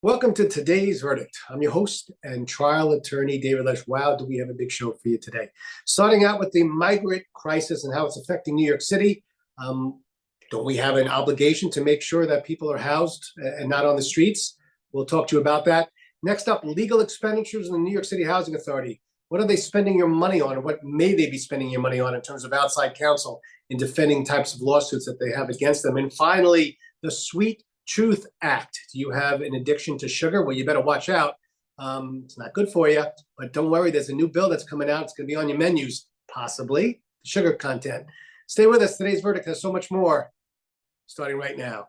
Welcome to today's verdict. I'm your host and trial attorney, David Lesh. Wow, do we have a big show for you today. Starting out with the migrant crisis and how it's affecting New York City. Don't we have an obligation to make sure that people are housed and not on the streets? We'll talk to you about that. Next up, legal expenditures in the New York City Housing Authority. What are they spending your money on, or what may they be spending your money on in terms of outside counsel in defending types of lawsuits that they have against them? And finally, the Sweet Truth Act. Do you have an addiction to sugar? Well, you better watch out. It's not good for you, but don't worry. There's a new bill that's coming out. It's going to be on your menus, possibly, sugar content. Stay with us. Today's verdict has so much more, starting right now.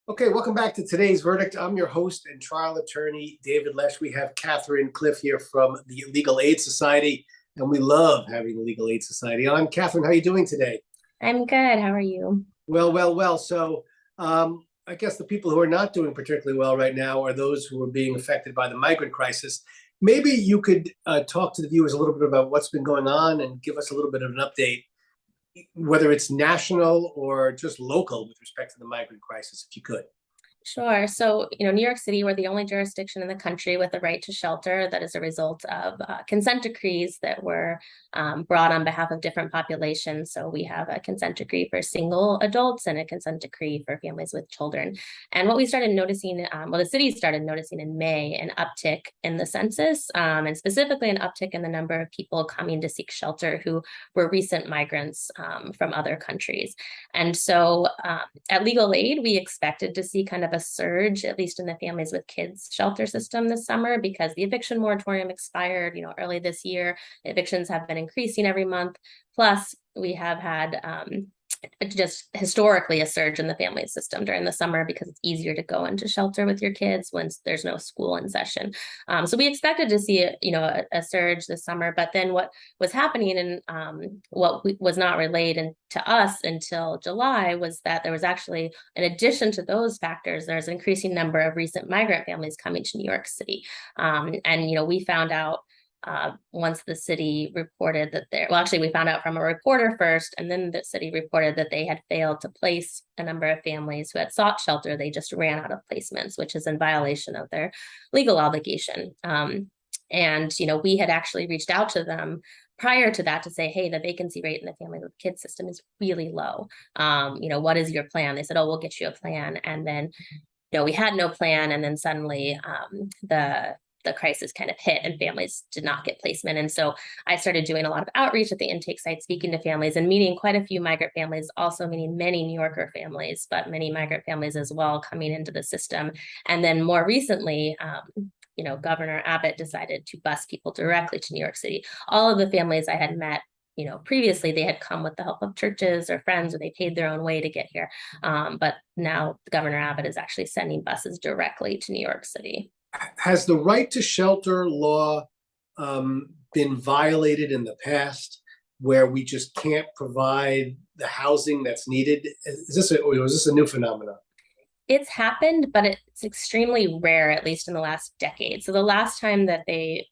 Okay, welcome back to today's verdict. I'm your host and trial attorney, David Lesh. We have Catherine Cliff here from the Legal Aid Society, and we love having the Legal Aid Society on. Catherine, how are you doing today? I'm good. How are you? Well. So I guess the people who are not doing particularly well right now are those who are being affected by the migrant crisis. Maybe you could talk to the viewers a little bit about what's been going on and give us a little bit of an update, whether it's national or just local with respect to the migrant crisis, if you could. Sure. So, New York City, we're the only jurisdiction in the country with the right to shelter that is a result of consent decrees that were brought on behalf of different populations. So we have a consent decree for single adults and a consent decree for families with children. And what we started noticing, the city started noticing in May, an uptick in the census, and specifically an uptick in the number of people coming to seek shelter who were recent migrants from other countries. And so at Legal Aid, we expected to see kind of a surge, at least in the families with kids shelter system this summer, because the eviction moratorium expired, early this year. Evictions have been increasing every month. Plus, we have had just historically a surge in the family system during the summer because it's easier to go into shelter with your kids when there's no school in session. So we expected to see a surge this summer, but then what was happening and was not relayed to us until July was that there was actually, in addition to those factors, there's an increasing number of recent migrant families coming to New York City. And we found out once the city reported that we found out from a reporter first, and then the city reported that they had failed to place a number of families who had sought shelter. They just ran out of placements, which is in violation of their legal obligation. And we had actually reached out to them prior to that to say, hey, the vacancy rate in the family with kids system is really low. What is your plan? They said, oh, we'll get you a plan. And then, we had no plan. And then suddenly the crisis kind of hit and families did not get placement. And so I started doing a lot of outreach at the intake site, speaking to families and meeting quite a few migrant families, also meeting many New Yorker families, but many migrant families as well coming into the system. And then more recently, Governor Abbott decided to bus people directly to New York City. All of the families I had met, previously they had come with the help of churches or friends, or they paid their own way to get here. But now Governor Abbott is actually sending buses directly to New York City. Has the right to shelter law been violated in the past, where we just can't provide the housing that's needed? Is this a new phenomenon? It's happened, but it's extremely rare, at least in the last decade. So the last time that they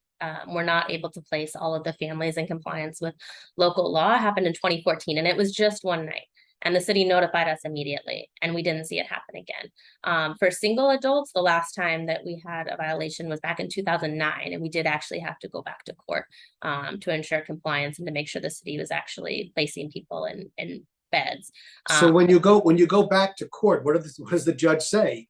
were not able to place all of the families in compliance with local law happened in 2014, and it was just one night. And the city notified us immediately, and we didn't see it happen again. For single adults, the last time that we had a violation was back in 2009, and we did actually have to go back to court to ensure compliance and to make sure the city was actually placing people in beds. So when you go back to court, what does the judge say?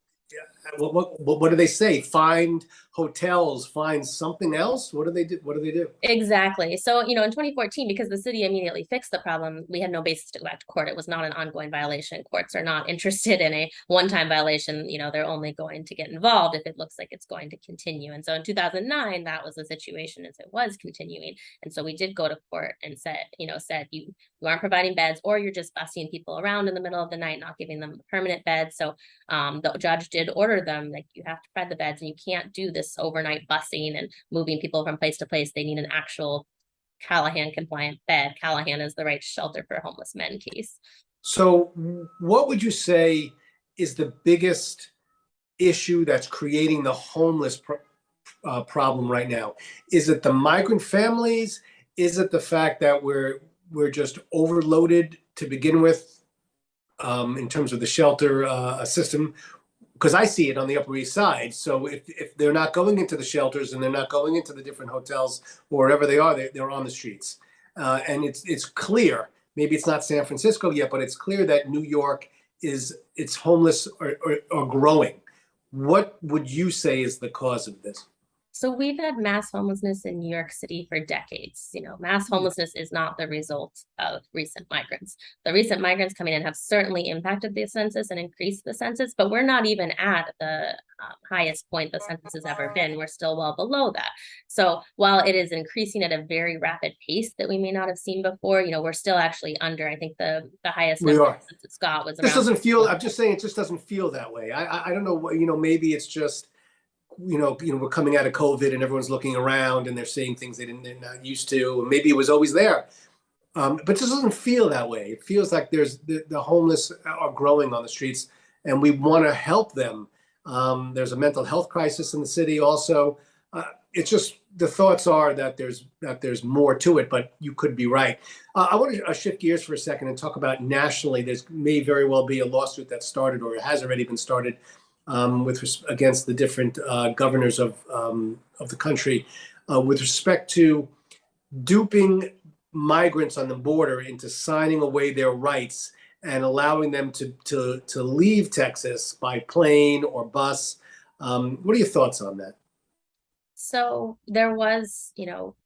What do they say? Find hotels, find something else? What do they do? Exactly. So, in 2014, because the city immediately fixed the problem, we had no basis to go back to court. It was not an ongoing violation. Courts are not interested in a one-time violation. They're only going to get involved if it looks like it's going to continue. And so in 2009, that was the situation, as it was continuing. And so we did go to court and said you aren't providing beds, or you're just busing people around in the middle of the night, not giving them permanent beds. So the judge did order them, like, you have to provide the beds, and you can't do this this overnight busing and moving people from place to place. They need an actual Callahan compliant bed. Callahan is the right to shelter for homeless men case. So what would you say is the biggest issue that's creating the problem right now? Is it the migrant families? Is it the fact that we're just overloaded to begin with in terms of the shelter system? Because I see it on the Upper East Side. So if they're not going into the shelters and they're not going into the different hotels or wherever they are, they're on the streets. And it's clear, maybe it's not San Francisco yet, but it's clear that New York it's homeless or growing. What would you say is the cause of this? So we've had mass homelessness in New York City for decades. Mass homelessness is not the result of recent migrants. The recent migrants coming in have certainly impacted the census and increased the census, but we're not even at the highest point the census has ever been. We're still well below that. So while it is increasing at a very rapid pace that we may not have seen before, we're still actually under. I think the highest We number are. since it's got was This around. doesn't feel. I'm just saying, it just doesn't feel that way. I don't know. Maybe it's just we're coming out of COVID and everyone's looking around and they're seeing things they're not used to. Maybe it was always there, but it just doesn't feel that way. It feels like there's the homeless are growing on the streets, and we want to help them. There's a mental health crisis in the city also. It's just the thoughts are that there's more to it, but you could be right. I want to shift gears for a second and talk about nationally. There's may very well be a lawsuit that started or has already been started against the different governors of the country with respect to duping migrants on the border into signing away their rights and allowing them to leave Texas by plane or bus. What are your thoughts on that? So there was,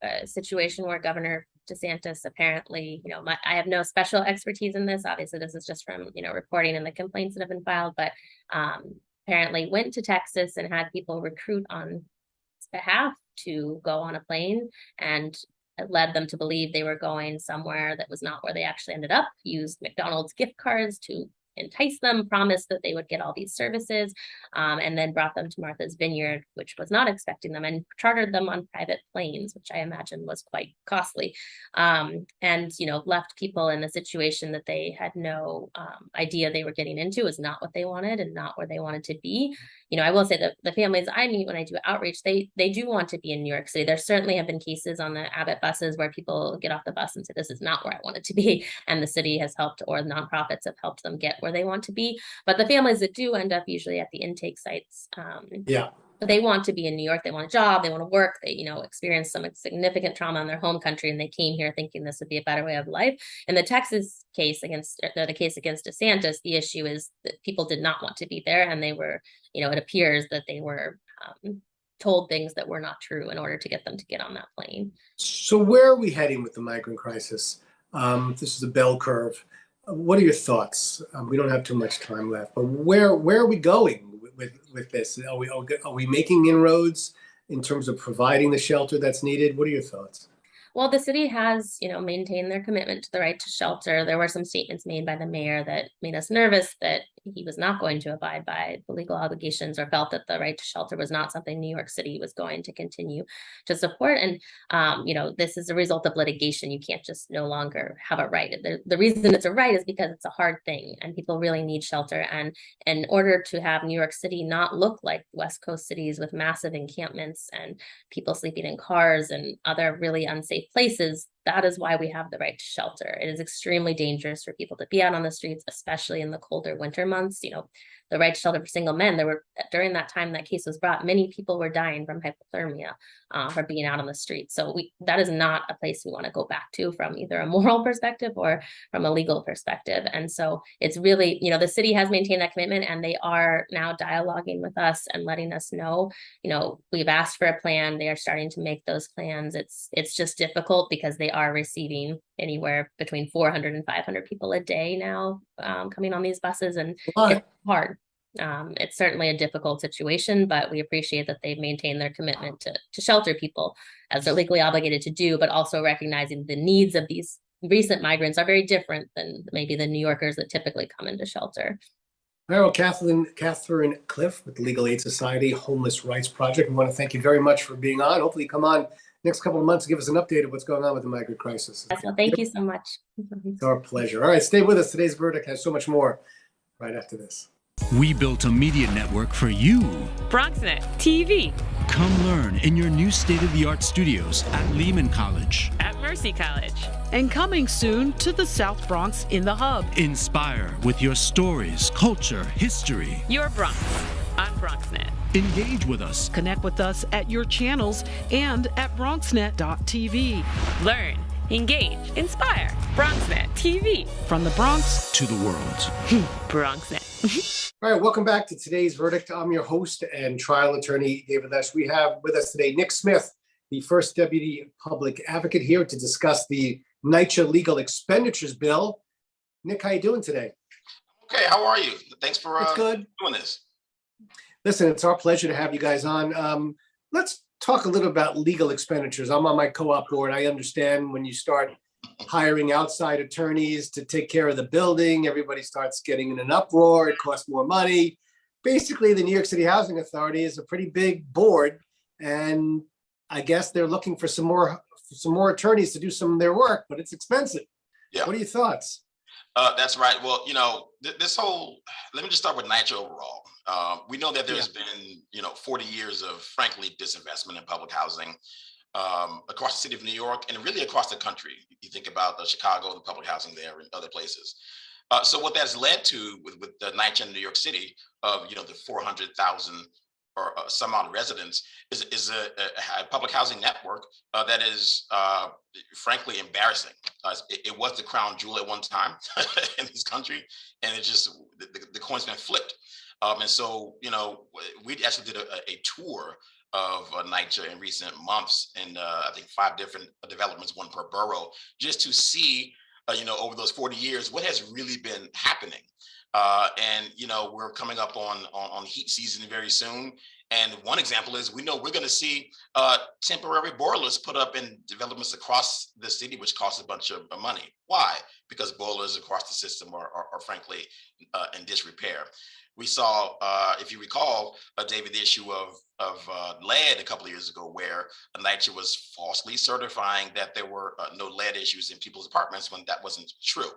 a situation where Governor DeSantis apparently, I have no special expertise in this. Obviously, this is just from, reporting and the complaints that have been filed, but apparently went to Texas and had people recruit on his behalf to go on a plane and led them to believe they were going somewhere that was not where they actually ended up, used McDonald's gift cards to entice them, promised that they would get all these services, and then brought them to Martha's Vineyard, which was not expecting them, and chartered them on private planes, which I imagine was quite costly, and left people in a situation that they had no idea they were getting into. Was not what they wanted and not where they wanted to be. I will say that the families I meet when I do outreach, they do want to be in New York City. There certainly have been cases on the Abbott buses where people get off the bus and say, this is not where I wanted to be. And the city has helped, or nonprofits have helped them get where they want to be. But the families that do end up usually at the intake sites, Yeah. they want to be in New York. They want a job. They want to work. They, experience some significant trauma in their home country, and they came here thinking this would be a better way of life. In the Texas case the case against DeSantis, the issue is that people did not want to be there, and they were, it appears that they were told things that were not true in order to get them to get on that plane. So where are we heading with the migrant crisis? This is a bell curve. What are your thoughts? We don't have too much time left, but where are we going with this? Are we making inroads in terms of providing the shelter that's needed? What are your thoughts? Well, the city has, maintained their commitment to the right to shelter. There were some statements made by the mayor that made us nervous that he was not going to abide by the legal obligations, or felt that the right to shelter was not something New York City was going to continue to support. And, this is a result of litigation. You can't just no longer have a right. The reason it's a right is because it's a hard thing and people really need shelter. And in order to have New York City not look like West Coast cities with massive encampments and people sleeping in cars and other really unsafe places, that is why we have the right to shelter. It is extremely dangerous for people to be out on the streets, especially in the colder winter months. The right to shelter for single men, during that time that case was brought, many people were dying from hypothermia for being out on the street. So that is not a place we want to go back to from either a moral perspective or from a legal perspective. And so it's really, the city has maintained that commitment, and they are now dialoguing with us and letting us know, we've asked for a plan. They are starting to make those plans. It's just difficult because they are receiving anywhere between 400 and 500 people a day now coming on these buses, and it's hard. It's certainly a difficult situation, but we appreciate that they've maintained their commitment to shelter people as they're legally obligated to do, but also recognizing the needs of these recent migrants are very different than maybe the New Yorkers that typically come into shelter. All right, well, Catherine Cliff with the Legal Aid Society Homeless Rights Project. We want to thank you very much for being on. Hopefully you come on next couple of months and give us an update of what's going on with the migrant crisis. So thank you so much. It's our pleasure. All right, stay with us. Today's verdict has so much more right after this. We built a media network for you. BRONXNET TV. Come learn in your new state-of-the-art studios at Lehman College. At Mercy College. And coming soon to the South Bronx in the Hub. Inspire with your stories, culture, history. Your Bronx on BRONXNET. Engage with us. Connect with us at your channels and at BRONXNet.tv. Learn, engage, inspire. BRONXNET TV. From the Bronx to the world. BRONXNET. All right, welcome back to today's verdict. I'm your host and trial attorney, David Lesh. We have with us today Nick Smith, the first deputy public advocate, here to discuss the NYCHA legal expenditures bill. Nick, how you doing today? Okay, how are you? Thanks for It's good. doing this. Listen, it's our pleasure to have you guys on. Let's talk a little about legal expenditures. I'm on my co-op board. I understand when you start hiring outside attorneys to take care of the building, everybody starts getting in an uproar. It costs more money. Basically, the New York City Housing Authority is a pretty big board, and I guess they're looking for some more attorneys to do some of their work, but it's expensive. Yeah. What are your thoughts? That's right. Well, this whole, let me just start with NYCHA overall. We know that there's been, 40 years of, frankly, disinvestment in public housing across the city of New York and really across the country. You think about Chicago, the public housing there and other places. So what that's led to with the NYCHA in New York City of, the 400,000 or some odd residents is a public housing network that is frankly embarrassing. It was the crown jewel at one time in this country, and it just the coin's been flipped. And so we actually did a tour of NYCHA in recent months, and I think 5 different developments, 1 per borough, just to see over those 40 years what has really been happening. And we're coming up on heat season very soon. And one example is we know we're going to see temporary boilers put up in developments across the city, which costs a bunch of money. Why? Because boilers across the system are frankly in disrepair. We saw, if you recall, David, the issue of lead a couple of years ago, where NYCHA was falsely certifying that there were no lead issues in people's apartments when that wasn't true.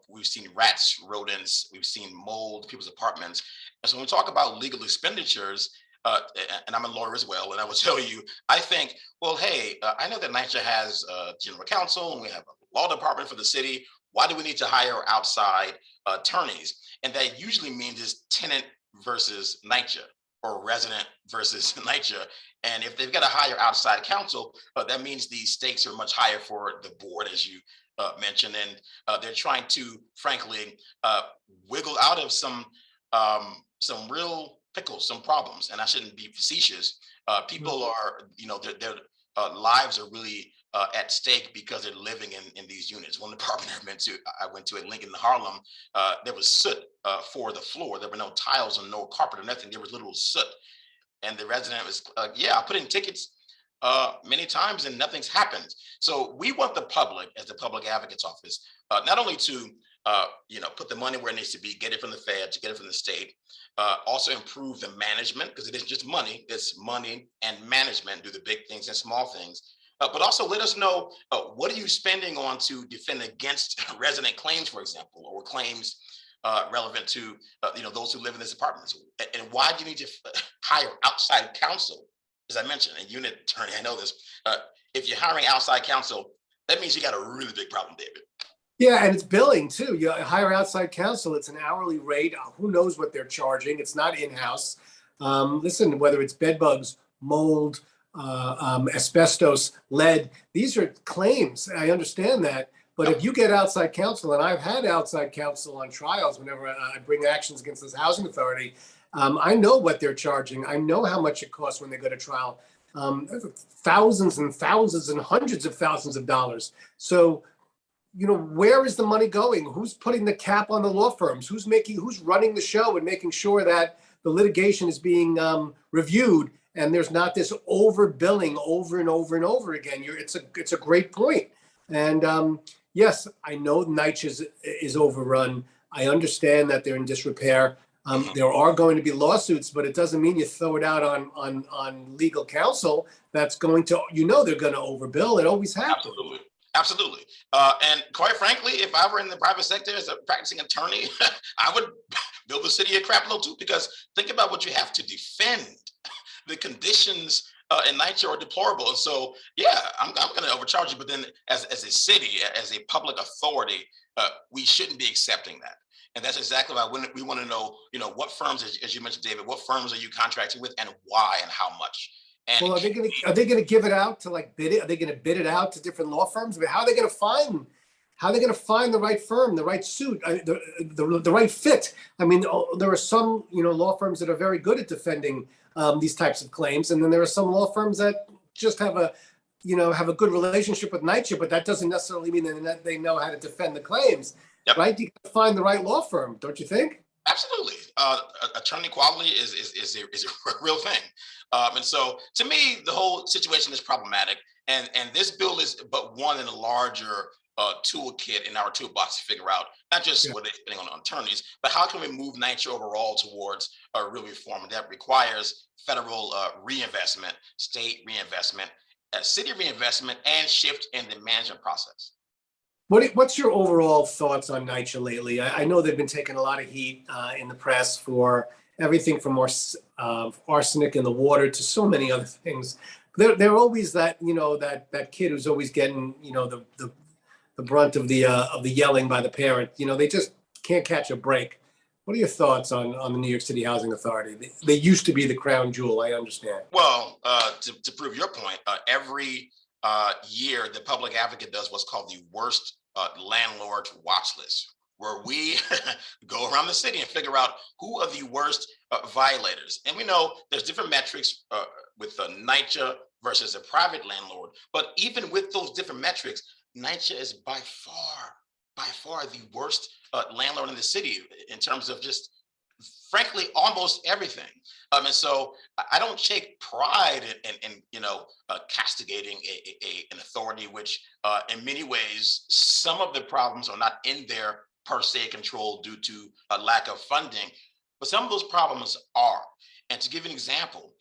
We've seen rats, rodents, we've seen mold in people's apartments. And so when we talk about legal expenditures, and I'm a lawyer as well, and I will tell you, I think, well, hey, I know that NYCHA has a general counsel and we have a law department for the city. Why do we need to hire outside attorneys? And that usually means is tenant versus NYCHA or resident versus NYCHA. And if they've got to hire outside counsel, that means the stakes are much higher for the board, as you mentioned, and they're trying to, frankly, wiggle out of some real pickles, some problems. And I shouldn't be facetious. People are, their lives are really at stake because they're living in these units. One apartment I went to at Lincoln in Harlem, there was soot for the floor. There were no tiles and no carpet or nothing. There was little soot. And the resident was, I put in tickets many times and nothing's happened. So we want the public, as the public advocate's office, not only to put the money where it needs to be, get it from the feds, get it from the state, also improve the management, because it isn't just money, it's money and management, do the big things and small things. But also let us know, what are you spending on to defend against resident claims, for example, or claims relevant to those who live in these apartments? And why do you need to hire outside counsel? As I mentioned, a unit attorney, I know this, if you're hiring outside counsel, that means you got a really big problem, David. Yeah, and it's billing too. You hire outside counsel, it's an hourly rate. Who knows what they're charging? It's not in-house. Listen, whether it's bed bugs, mold, asbestos, lead, these are claims. I understand that. But if you get outside counsel, and I've had outside counsel on trials whenever I bring actions against this housing authority, I know what they're charging. I know how much it costs when they go to trial. Thousands and thousands and hundreds of thousands of dollars. So, where is the money going? Who's putting the cap on the law firms? Who's running the show and making sure that the litigation is being reviewed and there's not this overbilling over and over and over again? It's a great point. And yes, I know NYCHA is overrun. I understand that they're in disrepair. There are going to be lawsuits, but it doesn't mean you throw it out on legal counsel. That's going to, they're going to overbill. It always happens. Absolutely. Absolutely. And quite frankly, if I were in the private sector as a practicing attorney, I would build the city a crap load too, because think about what you have to defend. The conditions in NYCHA are deplorable. And so, yeah, I'm going to overcharge you. But then as a city, as a public authority, we shouldn't be accepting that. And that's exactly why we want to know, what firms, as you mentioned, David, what firms are you contracting with and why and how much? And well, are they gonna give it out to bid it? Are they gonna bid it out to different law firms? I mean, how are they gonna find the right firm, the right suit, the right fit? I mean, there are some law firms that are very good at defending these types of claims, and then there are some law firms that just have a good relationship with NYCHA, but that doesn't necessarily mean that they know how to defend the claims. Yep. Right? You gotta find the right law firm, don't you think? Absolutely. Attorney quality is a real thing. And so to me, the whole situation is problematic. And this bill is but one in a larger toolkit in our toolbox to figure out not just what they're spending on attorneys, but how can we move NYCHA overall towards a real reform that requires federal reinvestment, state reinvestment, city reinvestment, and shift in the management process. What's your overall thoughts on NYCHA lately? I know they've been taking a lot of heat in the press for everything from arsenic in the water to so many other things. They're always that that kid who's always getting the brunt of the yelling by the parent. They just can't catch a break. What are your thoughts on the New York City Housing Authority? They used to be the crown jewel. I understand. Well, to prove your point, every year the public advocate does what's called the worst landlord watch list, where we go around the city and figure out who are the worst violators. And we know there's different metrics with a NYCHA versus a private landlord. But even with those different metrics, NYCHA is by far the worst landlord in the city in terms of just, frankly, almost everything. And so I don't take pride in castigating an authority, which in many ways, some of the problems are not in their per se control due to a lack of funding, but some of those problems are. And to give an example,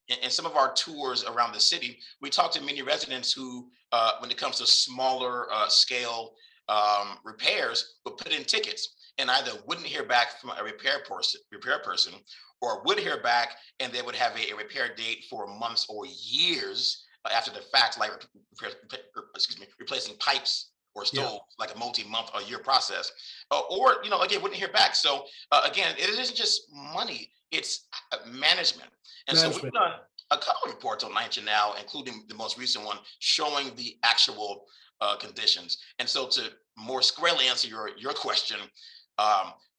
in some of our tours around the city, we talk to many residents who, when it comes to smaller scale repairs, will put in tickets and either wouldn't hear back from a repair person, or would hear back and they would have a repair date for months or years after the fact, like replacing pipes or stoves, like a multi-month or year process, or again, wouldn't hear back. So again, it isn't just money; it's management. And so we've done a couple of reports on NYCHA now, including the most recent one showing the actual conditions. And so to more squarely answer your question,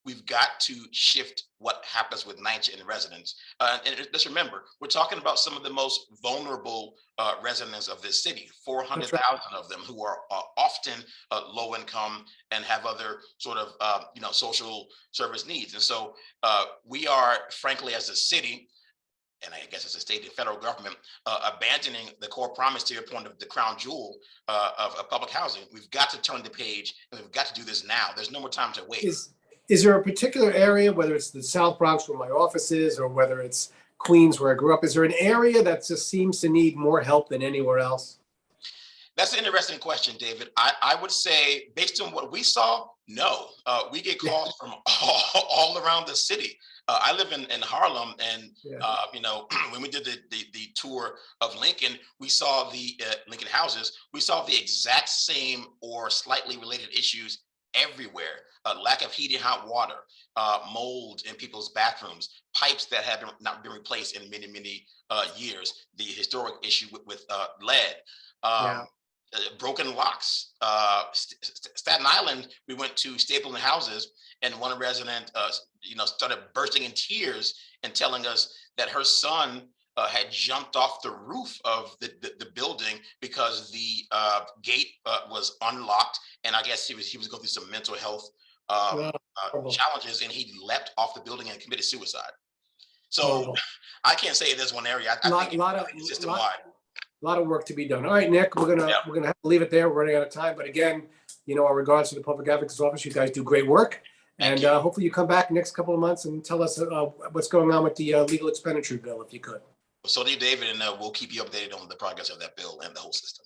we've got to shift what happens with NYCHA and residents. And let's remember, we're talking about some of the most vulnerable residents of this city, 400,000 of them who are often low income and have other sort of social service needs. And so we are, frankly, as a city, and I guess as a state and federal government, abandoning the core promise, to your point, of the crown jewel of public housing. We've got to turn the page, and we've got to do this now. There's no more time to wait. Is there a particular area, whether it's the South Bronx where my office is, or whether it's Queens where I grew up, is there an area that just seems to need more help than anywhere else? That's an interesting question, David. I would say, based on what we saw, no. We get calls from all around the city. I live in Harlem, and when we did the tour of Lincoln, we saw the Lincoln houses. We saw the exact same or slightly related issues everywhere. Lack of heating, hot water, mold in people's bathrooms, pipes that have not been replaced in many years. The historic issue with lead. Broken locks. Staten Island, we went to Stapleton houses, and one resident started bursting in tears and telling us that her son had jumped off the roof of the building because the gate was unlocked, and I guess he was going through some mental health challenges, and he leapt off the building and committed suicide. So I can't say there's one area. I think it's system-wide. A lot of work to be done. All right, Nick, we're gonna have to leave it there. We're running out of time. But again, our regards to the Public Advocate's Office. You guys do great work. And hopefully you come back next couple of months and tell us what's going on with the legal expenditure bill, if you could. So do you, David, and we'll keep you updated on the progress of that bill and the whole system.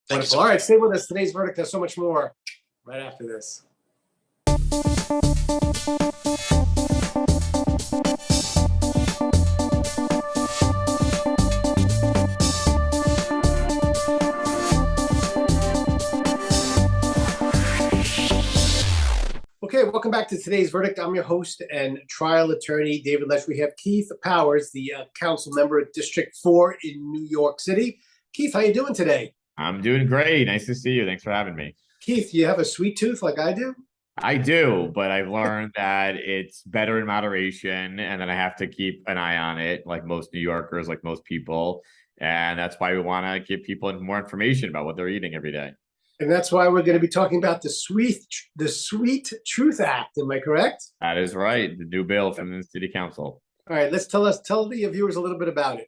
Thank you Wonderful. so All much. right, stay with us. Today's verdict has so much more right after this. Okay, welcome back to today's verdict. I'm your host and trial attorney, David Lesh. We have Keith Powers, the council member at District 4 in New York City. Keith, how you doing today? I'm doing great. Nice to see you. Thanks for having me. Keith, you have a sweet tooth like I do? I do, but I've learned that it's better in moderation, and then I have to keep an eye on it, like most New Yorkers, like most people. And that's why we want to give people more information about what they're eating every day. And that's why we're going to be talking about the Sweet Truth Act. Am I correct? That is right. The new bill from the city council. All right, tell the viewers a little bit about it.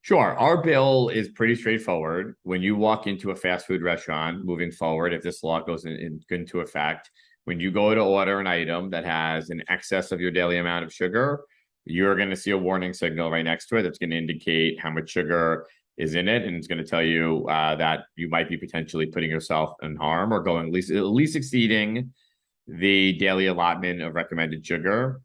Sure. Our bill is pretty straightforward. When you walk into a fast food restaurant, moving forward, if this law goes into effect, when you go to order an item that has an excess of your daily amount of sugar, you're going to see a warning signal right next to it that's going to indicate how much sugar is in it, and it's going to tell you that you might be potentially putting yourself in harm or going at least exceeding the daily allotment of recommended sugar.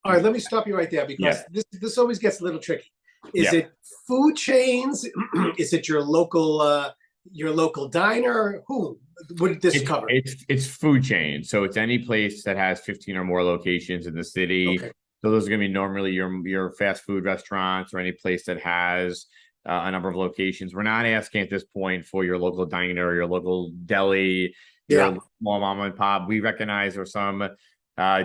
All right, let me stop you right there because this always gets a little tricky. Is it food chains? Is it your local diner? Who would this cover? It's food chain, so it's any place that has 15 or more locations in the city. Okay. So those are going to be normally your fast food restaurants or any place that has a number of locations. We're not asking at this point for your local diner, your local deli, your small mom and pop. We recognize there are some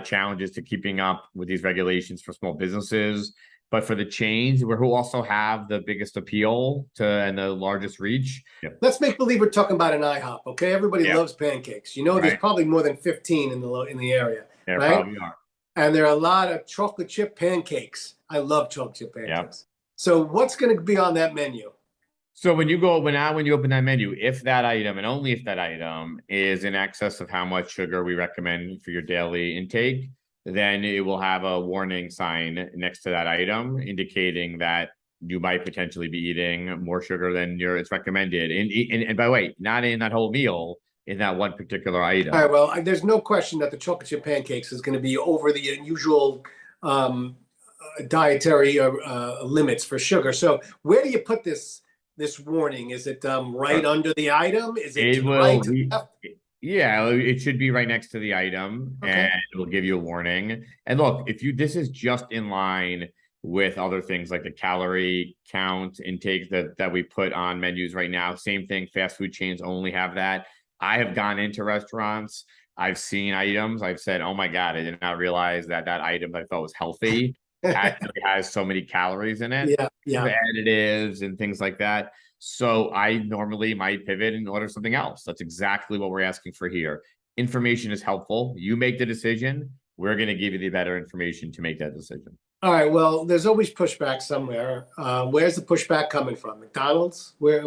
challenges to keeping up with these regulations for small businesses, but for the chains, who also have the biggest appeal to and the largest reach. Let's make believe we're talking about an IHOP. Okay, everybody loves pancakes. There's probably more than 15 in the area. There right? probably are. And there are a lot of chocolate chip pancakes. I love chocolate chip pancakes. Yep. So what's going to be on that menu? So when you open that menu, if that item and only if that item is in excess of how much sugar we recommend for your daily intake, then it will have a warning sign next to that item indicating that you might potentially be eating more sugar than it's recommended. And by the way, not in that whole meal, in that one particular item. All right, well, there's no question that the chocolate chip pancakes is going to be over the usual dietary limits for sugar. So where do you put this warning? Is it right under the item? Is it right to the left? Yeah, it should be right next to the item, and it will give you a warning. And look, this is just in line with other things like the calorie count intake that we put on menus right now. Same thing, fast food chains only have that. I have gone into restaurants, I've seen items, I've said, oh my God, I did not realize that item that I thought was healthy actually has so many calories in it. Additives and things like that. So I normally might pivot and order something else. That's exactly what we're asking for here. Information is helpful. You make the decision. We're going to give you the better information to make that decision. All right. Well, there's always pushback somewhere. Where's the pushback coming from? McDonald's? Where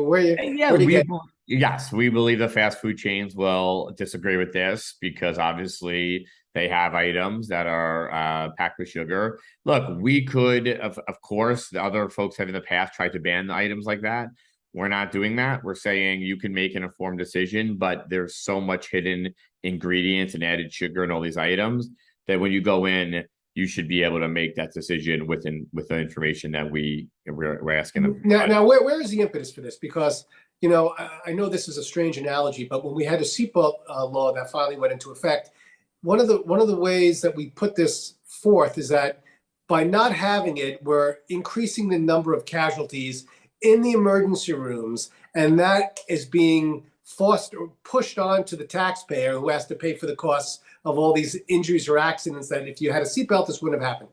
Yes, we believe the fast food chains will disagree with this because obviously they have items that are packed with sugar. Look, we could, of course, the other folks have in the past tried to ban items like that. We're not doing that. We're saying you can make an informed decision, but there's so much hidden ingredients and added sugar in all these items that when you go in, you should be able to make that decision with the information that we're asking them. Now, where is the impetus for this? Because I know this is a strange analogy, but when we had a seatbelt law that finally went into effect, one of the ways that we put this forth is that by not having it, we're increasing the number of casualties in the emergency rooms, and that is being forced or pushed on to the taxpayer who has to pay for the costs of all these injuries or accidents that if you had a seatbelt, this wouldn't have happened.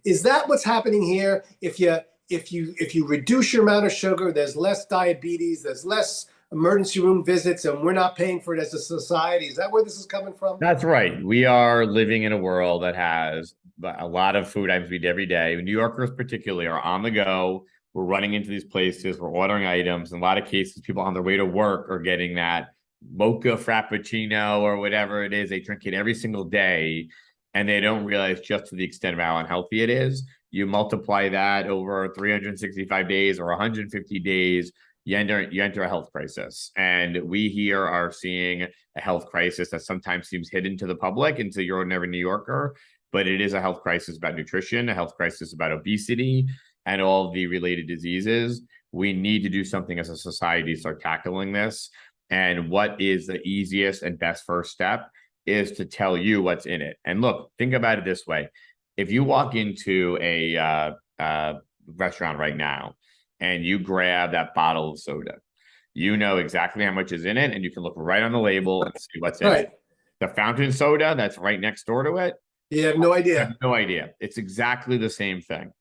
Is that what's happening here? If you reduce your amount of sugar, there's less diabetes, there's less emergency room visits, and we're not paying for it as a society. Is that where this is coming from? That's right. We are living in a world that has a lot of food items we eat every day. New Yorkers particularly are on the go. We're running into these places, we're ordering items. In a lot of cases, people on their way to work are getting that mocha frappuccino or whatever it is, they drink it every single day, and they don't realize just to the extent of how unhealthy it is. You multiply that over 365 days or 150 days, you enter a health crisis. And we here are seeing a health crisis that sometimes seems hidden to the public and to your ordinary New Yorker, but it is a health crisis about nutrition, a health crisis about obesity, and all the related diseases. We need to do something as a society to start tackling this. And what is the easiest and best first step is to tell you what's in it. And look, think about it this way. If you walk into a restaurant right now and you grab that bottle of soda, you know exactly how much is in it, and you can look right on the label and see what's in it. The fountain soda that's right next door to it, you have no idea. I have no idea. It's exactly the same thing.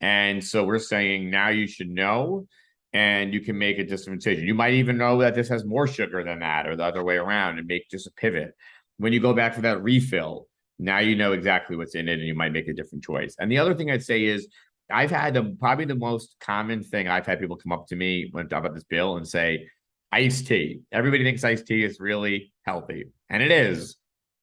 And so we're saying now you should know, and you can make a different decision. You might even know that this has more sugar than that, or the other way around, and make just a pivot. When you go back for that refill, now you know exactly what's in it, and you might make a different choice. And the other thing I'd say is, I've had probably the most common thing I've had people come up to me when I talk about this bill and say, iced tea. Everybody thinks iced tea is really healthy, and it is,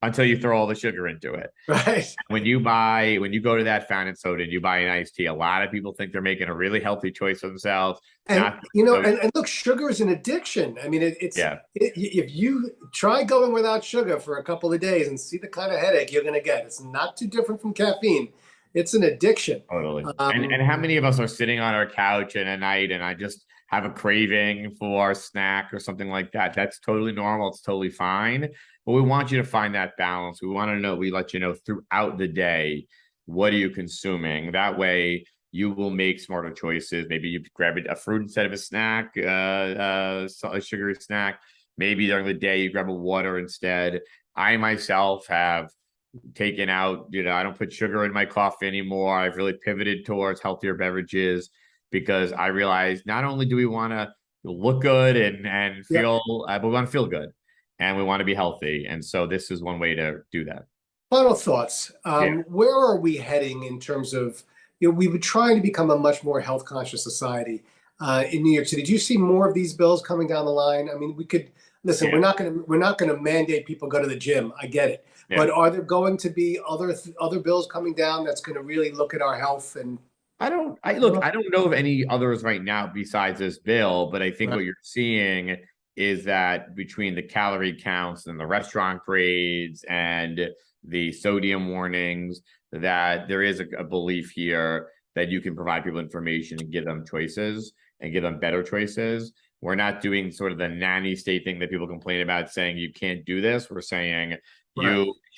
until you throw all the sugar into it. Right. When you go to that fountain soda and you buy an iced tea, a lot of people think they're making a really healthy choice for themselves. And and look, sugar is an addiction. I mean, if you try going without sugar for a couple of days and see the kind of headache you're going to get, it's not too different from caffeine. It's an addiction. Totally. And how many of us are sitting on our couch in a night and I just have a craving for a snack or something like that? That's totally normal. It's totally fine. But we want you to find that balance. We want to know, we let you know throughout the day, what are you consuming? That way you will make smarter choices. Maybe you grab a fruit instead of a snack, a sugary snack. Maybe during the day you grab a water instead. I myself have taken out, I don't put sugar in my coffee anymore. I've really pivoted towards healthier beverages because I realize not only do we want to look good and feel, but we want to feel good. And we want to be healthy. And so this is one way to do that. Final thoughts. Where are we heading in terms of, we were trying to become a much more health conscious society in New York City. Do you see more of these bills coming down the line? I mean, we could, listen, we're not going to mandate people go to the gym. I get it. Yeah. But are there going to be other bills coming down that's going to really look at our health? And I don't know of any others right now besides this bill, but I think what you're seeing is that between the calorie counts and the restaurant grades and the sodium warnings, that there is a belief here that you can provide people information and give them choices and give them better choices. We're not doing sort of the nanny state thing that people complain about, saying you can't do this. We're saying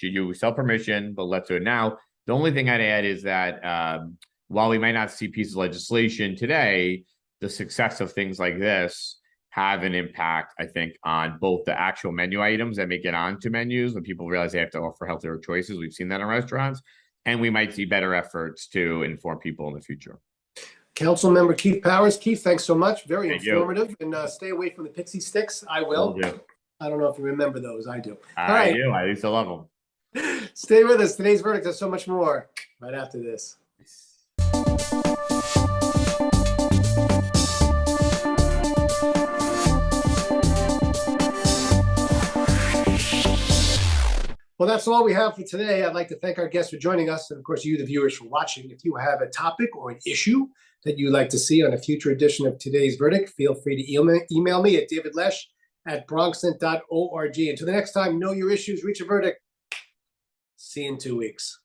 you sell permission, but let's do it now. The only thing I'd add is that while we might not see pieces of legislation today, the success of things like this have an impact, I think, on both the actual menu items that make it onto menus when people realize they have to offer healthier choices. We've seen that in restaurants, and we might see better efforts to inform people in the future. Council Member Keith Powers. Keith, thanks so much. Very informative. And stay away from the pixie sticks. I will. I don't know if you remember those. I do. All right. I do. I used to love them. Stay with us. Today's verdict has so much more right after this. Well, that's all we have for today. I'd like to thank our guests for joining us, and of course, you, the viewers, for watching. If you have a topic or an issue that you'd like to see on a future edition of Today's Verdict, feel free to email me at davidlesh@bronxnet.org. Until the next time, know your issues, reach a verdict. See you in 2 weeks.